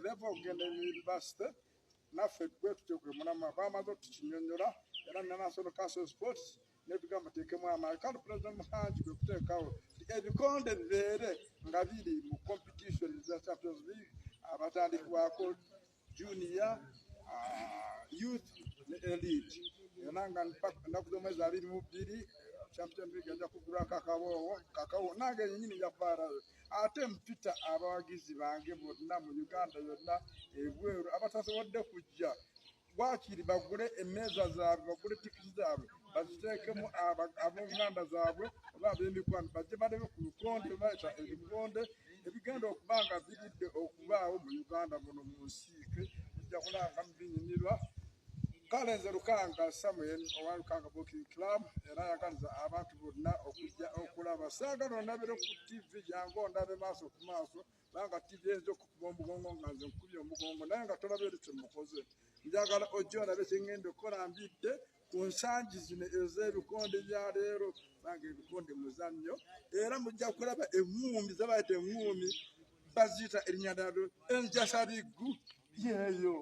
level ogenda university naffe gwe munama bamaze tukinyonyola era National Council of Sports nebigamba tekemu amaanyi kandi President Muhangi gwe kuteekawo ebikonde bibeere nga biri mu competition za Champions League abatandikibwako junior youth ne elite era nga ennaku z'omwezi 22 Champions League ajja kugula kakao nange nnyini nja kubaalayo ate mpita abawagizi bange bonna mu Uganda yonna ebweru abatasobodde kujja wakiri bagule emmeeza zaabwe bagule tikiti zaabwe baziteekemu ab'enganda zaabwe oba ab'emikwano bajje balebe ku lukonde bayita ebikonde ebigenda okuba nga biridde okubaawo mu Uganda muno mu nsiike bijja kulanga binyinirwa kale nze Lukanga Samuel owa Lukanga Boxing Club era yaganiza abantu bonna okujja okulaba saagala ondabire ku TV yange ondabe maaso ku maaso banga TV ezo okukuba omugongo nga nze nkubye omugongo naye nga tolabire kyemukoze njagala ojja olabe kyengenda okukola mbidde ku nsangi zino ez'ebikonde bya leero banga ebikonde muzannyo era mujja kulaba eŋŋuumi zabayita eŋŋuumi baziyita erinnya lyalyo enjasabiggu yeeyo